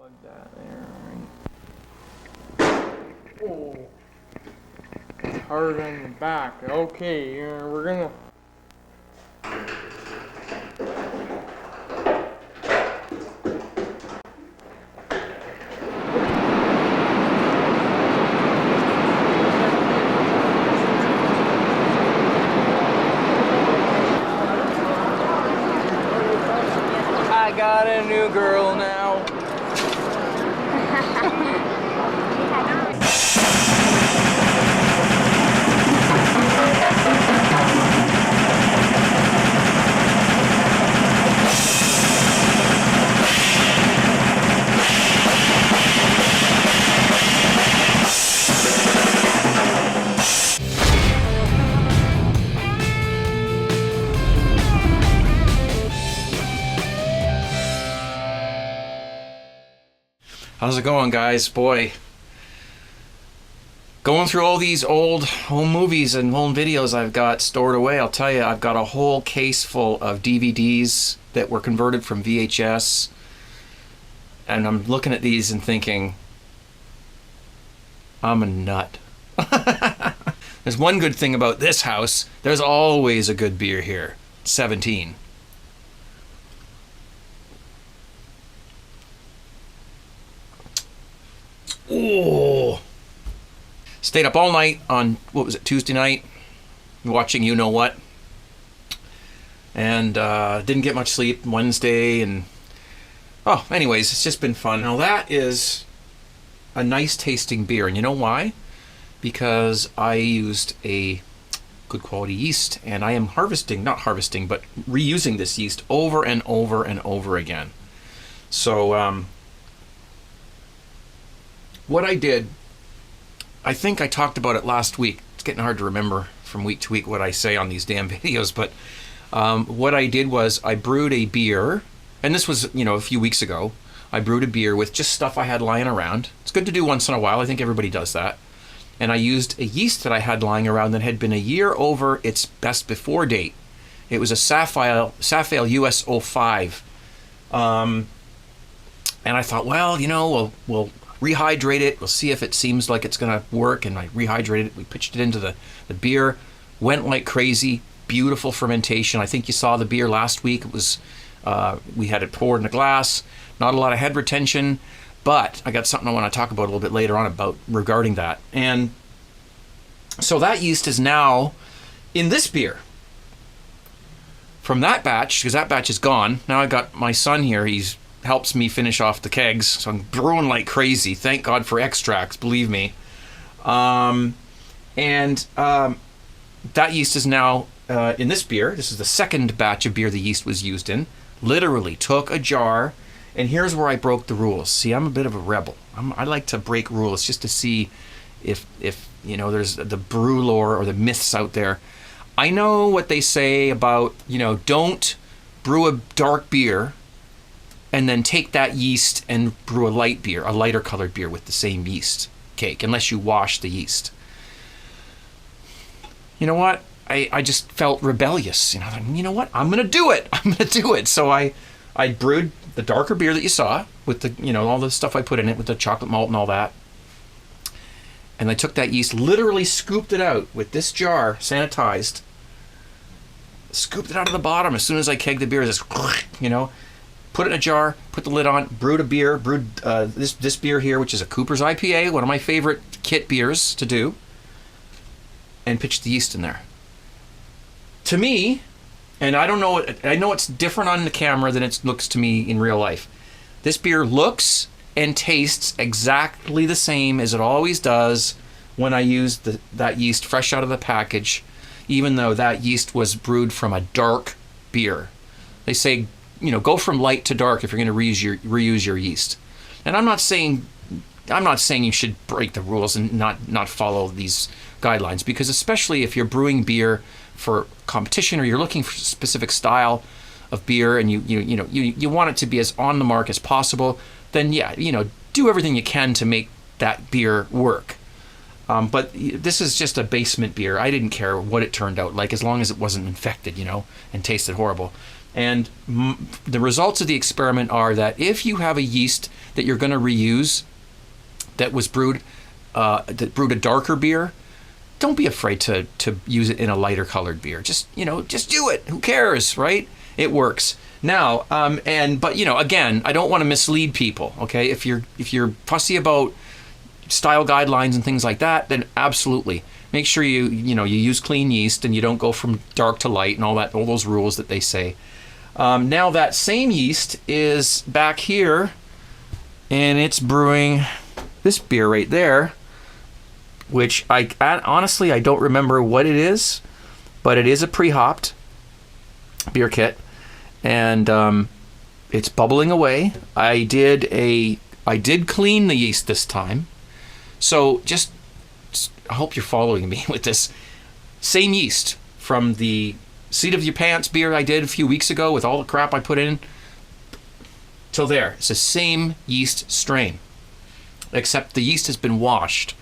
Plug that there, right? Oh, it's hard on the back. Okay, we're gonna. I got a new girl now. How's it going, guys? Boy, going through all these old home movies and home videos I've got stored away, I'll tell you, I've got a whole case full of DVDs that were converted from VHS, and I'm looking at these and thinking, I'm a nut. There's one good thing about this house, there's always a good beer here. 17. Oh, stayed up all night on, what was it, Tuesday night, watching You Know What, and didn't get much sleep Wednesday, and anyways, it's just been fun. Now that is a nice tasting beer, and you know why? Because I used a good quality yeast, and I am reusing this yeast over and over and over again. So what I did, I think I talked about it last week. It's getting hard to remember from week to week what I say on these damn videos, but what I did was I brewed a beer, and this was, a few weeks ago. I brewed a beer with just stuff I had lying around. It's good to do once in a while. I think everybody does that. And I used a yeast that I had lying around that had been a year over its best before date. It was a Sapphire US 05. And I thought, well, we'll rehydrate it. We'll see if it seems like it's going to work. And I rehydrated it. We pitched it into the beer. Went like crazy. Beautiful fermentation. I think you saw the beer last week. It was, we had it poured in a glass. Not a lot of head retention. But I got something I want to talk about a little bit later on regarding that. And so that yeast is now in this beer. From that batch, because that batch is gone. Now I got my son here. He's helps me finish off the kegs, so I'm brewing like crazy. Thank God for extracts, believe me. That yeast is now in this beer. This is the second batch of beer the yeast was used in. Literally took a jar, and here's where I broke the rules. See, I'm a bit of a rebel. I like to break rules just to see if there's the brew lore or the myths out there. I know what they say about, don't brew a dark beer and then take that yeast and brew a lighter colored beer with the same yeast cake, unless you wash the yeast. You know what? I just felt rebellious. You know what? I'm going to do it. So I brewed the darker beer that you saw with the, all the stuff I put in it with the chocolate malt and all that. And I took that yeast, literally scooped it out with this jar, sanitized, scooped it out of the bottom as soon as I kegged the beer, just, put it in a jar, put the lid on, brewed this beer here, which is a Cooper's IPA, one of my favorite kit beers to do, and pitched the yeast in there. To me, and I know it's different on the camera than it looks to me in real life. This beer looks and tastes exactly the same as it always does when I use that yeast fresh out of the package, even though that yeast was brewed from a dark beer. They say, go from light to dark if you're going to reuse your yeast. And I'm not saying you should break the rules and not follow these guidelines, because especially if you're brewing beer for competition or you're looking for a specific style of beer and you want it to be as on the mark as possible, then do everything you can to make that beer work. But this is just a basement beer. I didn't care what it turned out like, as long as it wasn't infected, and tasted horrible. And the results of the experiment are that if you have a yeast that you're going to reuse that was brewed a darker beer, don't be afraid to use it in a lighter colored beer. Just do it. Who cares, right? It works. Now, but again, I don't want to mislead people. Okay, if you're fussy about style guidelines and things like that, then absolutely make sure you use clean yeast and you don't go from dark to light and all those rules that they say. Now that same yeast is back here, and it's brewing this beer right there, which honestly I don't remember what it is, but it is a pre-hopped beer kit, and it's bubbling away. I did clean the yeast this time, so just I hope you're following me with this. Same yeast from the Seat of Your Pants beer I did a few weeks ago with all the crap I put in till there. It's the same yeast strain, except the yeast has been washed.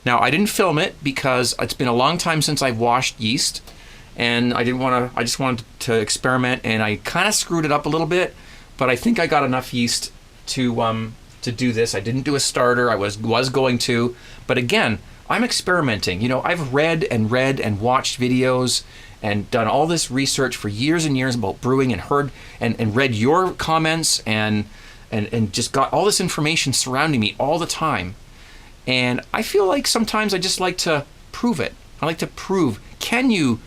Now, I didn't film it because it's been a long time since I've washed yeast, and I just wanted to experiment, and I kind of screwed it up a little bit, but I think I got enough yeast to do this. I didn't do a starter. I was going to, but again, I'm experimenting. I've read and watched videos and done all this research for years and years about brewing, and heard and read your comments and just got all this information surrounding me all the time. And I feel like sometimes I just like to prove it. I like to prove, can you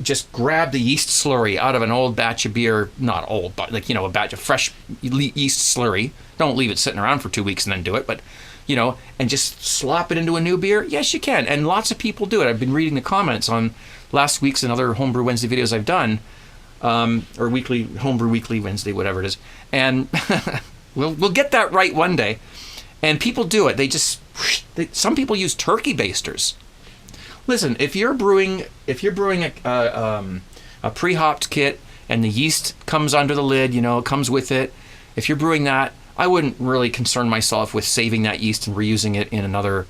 just grab the yeast slurry out of an old batch of beer, not old, but a batch of fresh yeast slurry. Don't leave it sitting around for 2 weeks and then do it, but and just slop it into a new beer? Yes, you can. And lots of people do it. I've been reading the comments on last week's and other Homebrew Wednesday videos I've done, or weekly, Homebrew Weekly Wednesday, whatever it is. And we'll get that right one day. And people do it. Some people use turkey basters. Listen, if you're brewing a pre-hopped kit and the yeast comes under the lid, it comes with it. If you're brewing that, I wouldn't really concern myself with saving that yeast and reusing it in another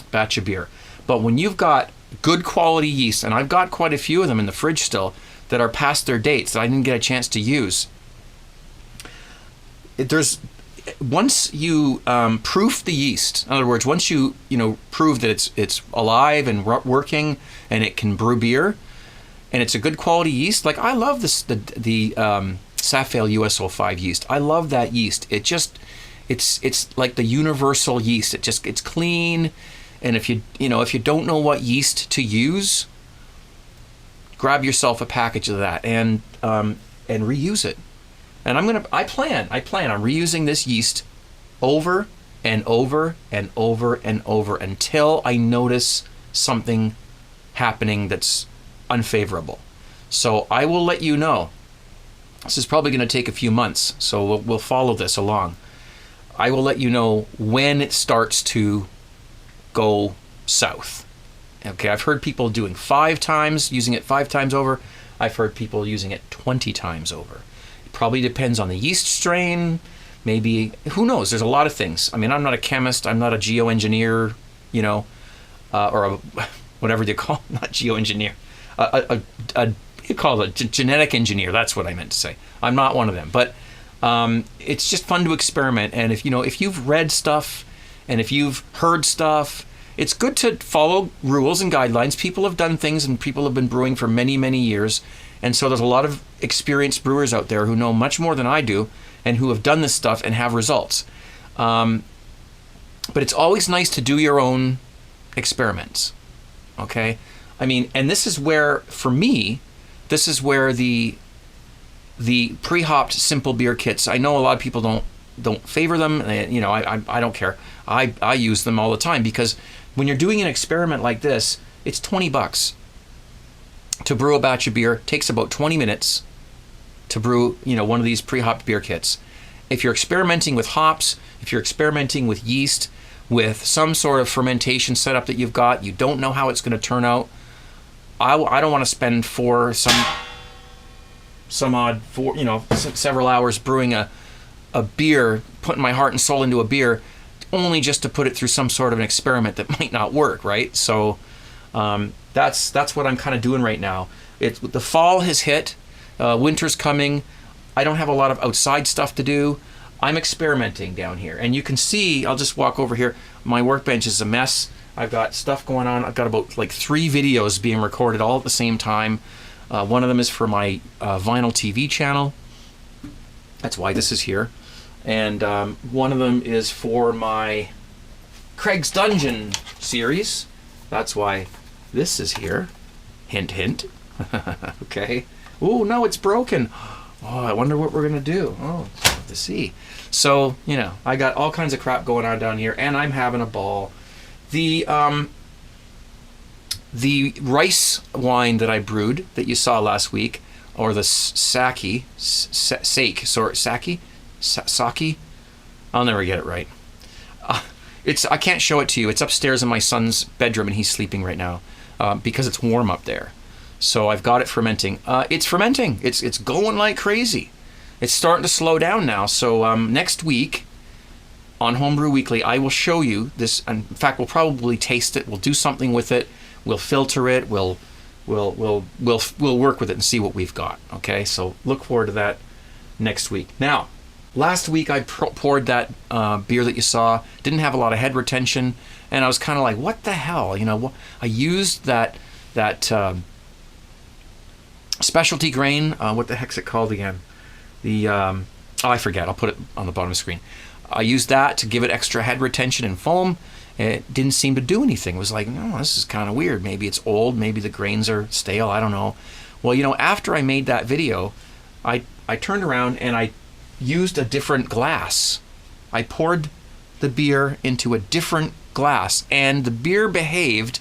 batch of beer. But when you've got good quality yeast, and I've got quite a few of them in the fridge still that are past their dates that I didn't get a chance to use, once you proof the yeast, in other words, once you prove that it's alive and working and it can brew beer, and it's a good quality yeast, like I love the Safale US05 yeast. I love that yeast. It's like the universal yeast. It's clean, and if you don't know what yeast to use, grab yourself a package of that and reuse it. And I plan on reusing this yeast over and over and over and over until I notice something happening that's unfavorable. So I will let you know. This is probably going to take a few months, so we'll follow this along. I will let you know when it starts to go south. Okay, I've heard people using it 5 times over. I've heard people using it 20 times over. Probably depends on the yeast strain, maybe, who knows, there's a lot of things. I mean, I'm not a chemist, I'm not a geoengineer, or whatever you call, not geoengineer, you call it a genetic engineer, that's what I meant to say. I'm not one of them, but it's just fun to experiment, and if you've read stuff, and if you've heard stuff, it's good to follow rules and guidelines. People have done things, and people have been brewing for many, many years. And so there's a lot of experienced brewers out there who know much more than I do and who have done this stuff and have results. But it's always nice to do your own experiments, okay? I mean, and this is where, for me, the pre-hopped simple beer kits, I know a lot of people don't favor them. I don't care. I use them all the time because when you're doing an experiment like this, it's $20. To brew a batch of beer takes about 20 minutes to brew, one of these pre-hopped beer kits. If you're experimenting with hops, if you're experimenting with yeast, with some sort of fermentation setup that you've got, you don't know how it's going to turn out. I don't want to spend several hours brewing a beer, putting my heart and soul into a beer, only just to put it through some sort of an experiment that might not work, right? So that's what I'm kind of doing right now. The fall has hit, Winter's coming. I don't have a lot of outside stuff to do. I'm experimenting down here. And you can see, I'll just walk over here. My workbench is a mess. I've got stuff going on. I've got about like 3 videos being recorded all at the same time. One of them is for my vinyl TV channel. That's why this is here. And one of them is for my Craig's Dungeon series. That's why this is here. Hint, hint. Okay. Oh, no, it's broken. Oh, I wonder what we're going to do. Oh, it's hard to see. So, you know, I got all kinds of crap going on down here, and I'm having a ball. The rice wine that I brewed that you saw last week, or the sake, I'll never get it right. I can't show it to you. It's upstairs in my son's bedroom, and he's sleeping right now because it's warm up there. So I've got it fermenting. It's fermenting. It's going like crazy. It's starting to slow down now. So next week on Homebrew Weekly, I will show you this. In fact, we'll probably taste it. We'll do something with it. We'll filter it. We'll work with it and see what we've got. Okay. So look forward to that next week. Now, last week I poured that beer that you saw. Didn't have a lot of head retention, and I was kind of like, what the hell? You know, I used that specialty grain. What the heck's it called again? I forget. I'll put it on the bottom of the screen. I used that to give it extra head retention and foam. It didn't seem to do anything. It was like, no, this is kind of weird. Maybe it's old. Maybe the grains are stale. I don't know. Well, you know, after I made that video, I turned around and I used a different glass. I poured the beer into a different glass, and the beer behaved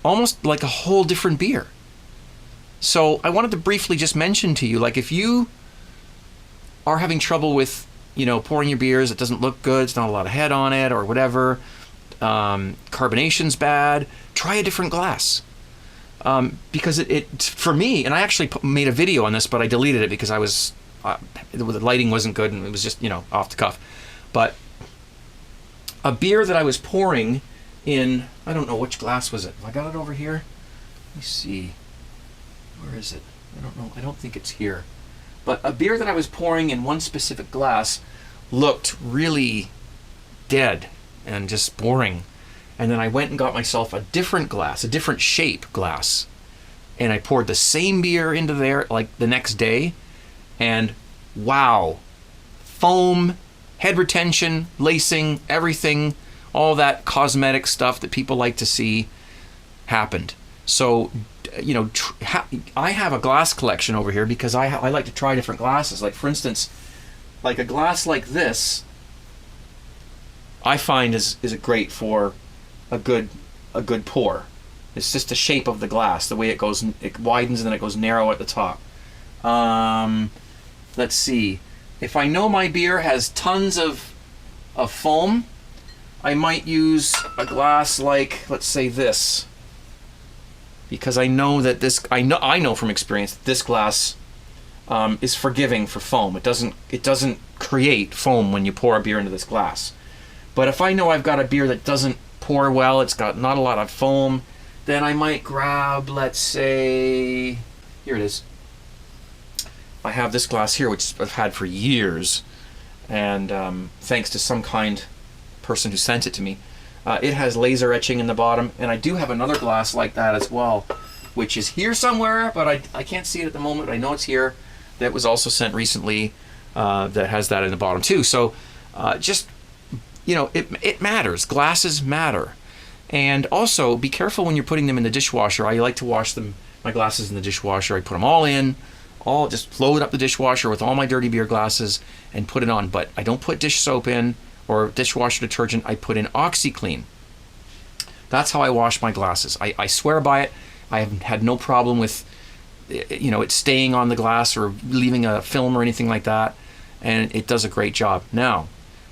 almost like a whole different beer. So I wanted to briefly just mention to you, like, if you are having trouble with, you know, pouring your beers, it doesn't look good, it's not a lot of head on it or whatever, carbonation's bad, try a different glass. Because it for me, and I actually made a video on this, but I deleted it because I was, the lighting wasn't good and it was just, you know, off the cuff. But a beer that I was pouring in, I don't know, which glass was it? Have I got it over here? Let me see. Where is it? I don't know. I don't think it's here. But a beer that I was pouring in one specific glass looked really dead and just boring. And then I went and got myself a different glass, a different shape glass. And I poured the same beer into there like the next day. And wow, foam, head retention, lacing, everything, all that cosmetic stuff that people like to see happened. So, you know, I have a glass collection over here because I like to try different glasses. Like, for instance, like a glass like this, I find is great for a good pour. It's just the shape of the glass, the way it goes, it widens and then it goes narrow at the top. Let's see. If I know my beer has tons of foam, I might use a glass like, let's say this. Because I know that I know from experience that this glass is forgiving for foam. It doesn't create foam when you pour a beer into this glass. But if I know I've got a beer that doesn't pour well, it's got not a lot of foam, then I might grab, let's say, here it is. I have this glass here, which I've had for years, and thanks to some kind person who sent it to me. It has laser etching in the bottom, and I do have another glass like that as well, which is here somewhere, but I can't see it at the moment. I know it's here. That was also sent recently that has that in the bottom too. So just, you know, it matters. Glasses matter. And also, be careful when you're putting them in the dishwasher. I like to wash my glasses in the dishwasher. I put them all in, just load up the dishwasher with all my dirty beer glasses and put it on. But I don't put dish soap in or dishwasher detergent. I put in OxyClean. That's how I wash my glasses. I swear by it. I have had no problem with, you know, it staying on the glass or leaving a film or anything like that. And it does a great job. Now,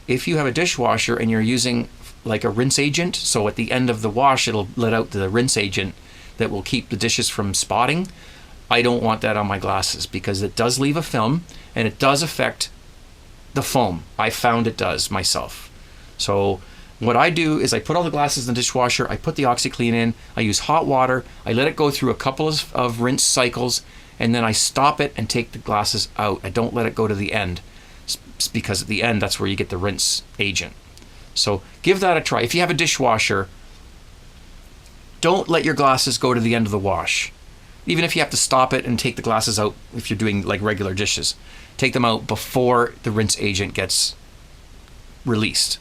if you have a dishwasher and you're using like a rinse agent, so at the end of the wash it'll let out the rinse agent that will keep the dishes from spotting, I don't want that on my glasses because it does leave a film and it does affect the foam. I found it does myself. So what I do is I put all the glasses in the dishwasher, I put the OxyClean in, I use hot water, I let it go through a couple of rinse cycles, and then I stop it and take the glasses out. I don't let it go to the end, because at the end, that's where you get the rinse agent. So give that a try. If you have a dishwasher, don't let your glasses go to the end of the wash. Even if you have to stop it and take the glasses out, if you're doing like regular dishes, take them out before the rinse agent gets released,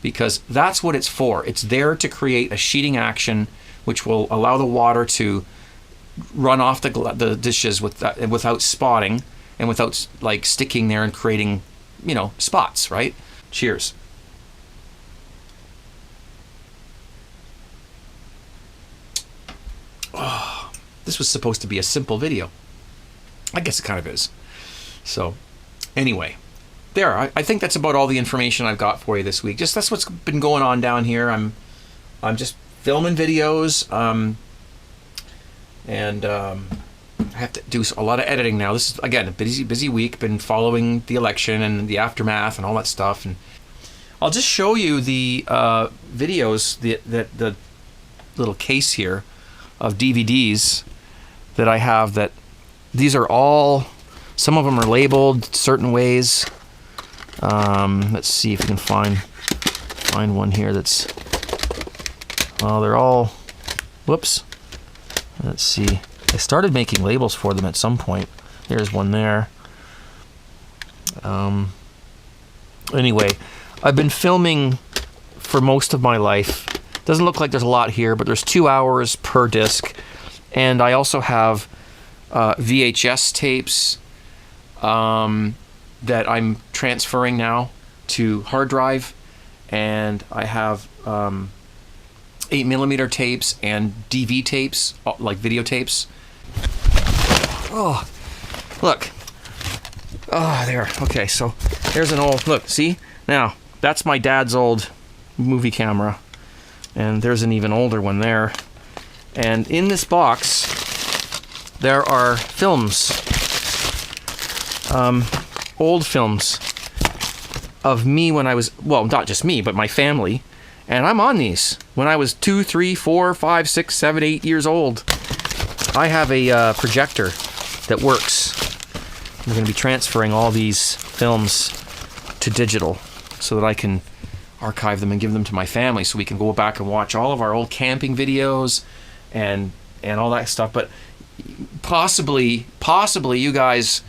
because that's what it's for. It's there to create a sheeting action which will allow the water to run off the dishes without spotting and without like sticking there and creating, spots, right? Cheers. Oh, this was supposed to be a simple video. I guess it kind of is. So, anyway, there. I think that's about all the information I've got for you this week. Just that's what's been going on down here. I'm just filming videos, and I have to do a lot of editing now. This is again a busy week. Been following the election and the aftermath and all that stuff. And I'll just show you the videos, the little case here of DVDs that I have. That these are all. Some of them are labeled certain ways. Let's see if we can find one here that's. Well, they're all. Whoops. Let's see. I started making labels for them at some point. There's one there. Anyway, I've been filming for most of my life. Doesn't look like there's a lot here, but there's 2 hours per disc. And I also have VHS tapes that I'm transferring now to hard drive. And I have 8mm tapes and DV tapes, like videotapes. Oh, look. Oh, there. Okay, so there's an old, look, see? Now, that's my dad's old movie camera. And there's an even older one there. And in this box, there are films. Old films of me when I was, well, not just me, but my family. And I'm on these. When I was 2, 3, 4, 5, 6, 7, 8 years old. I have a projector that works. I'm going to be transferring all these films to digital so that I can archive them and give them to my family so we can go back and watch all of our old camping videos and all that stuff. But possibly you guys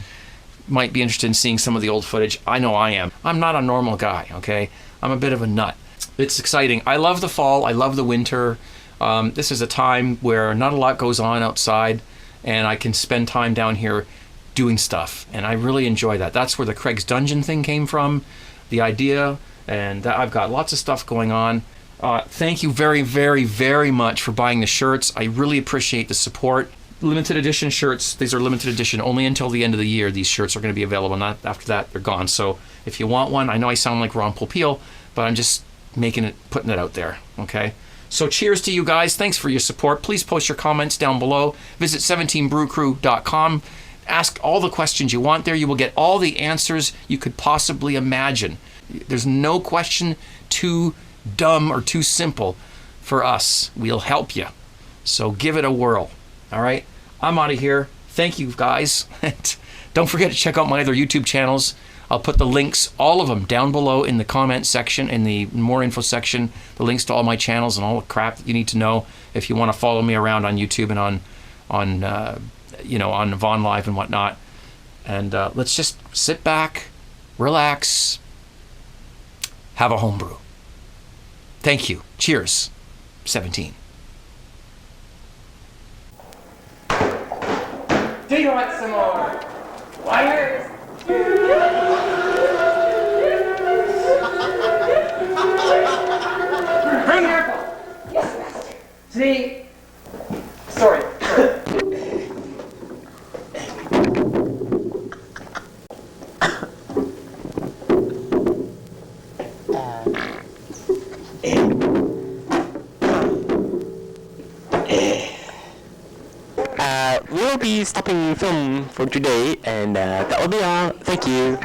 might be interested in seeing some of the old footage. I know I am. I'm not a normal guy, okay? I'm a bit of a nut. It's exciting. I love the fall. I love the winter. This is a time where not a lot goes on outside, and I can spend time down here doing stuff, and I really enjoy that. That's where the Craig's Dungeon thing came from, the idea, and I've got lots of stuff going on. Thank you very, very, very much for buying the shirts. I really appreciate the support. Limited edition shirts. These are limited edition only until the end of the year. These shirts are going to be available. Not after that, they're gone. So if you want one, I know I sound like Ron Popeil, but I'm just putting it out there. Okay. So cheers to you guys. Thanks for your support. Please post your comments down below. Visit 17brewcrew.com. Ask all the questions you want there. You will get all the answers you could possibly imagine. There's no question too dumb or too simple for us. We'll help you. So give it a whirl. All right. I'm out of here. Thank you guys. Don't forget to check out my other YouTube channels. I'll put the links, all of them, down below in the comment section, in the more info section, the links to all my channels and all the crap that you need to know if you want to follow me around on YouTube and on Vaughn Live and whatnot. And let's just sit back, relax, have a homebrew. Thank you. Cheers. 17. Do you want some more wires? Careful. Yes, master. See? Sorry. We'll be stopping film for today, and that will be all. Thank you.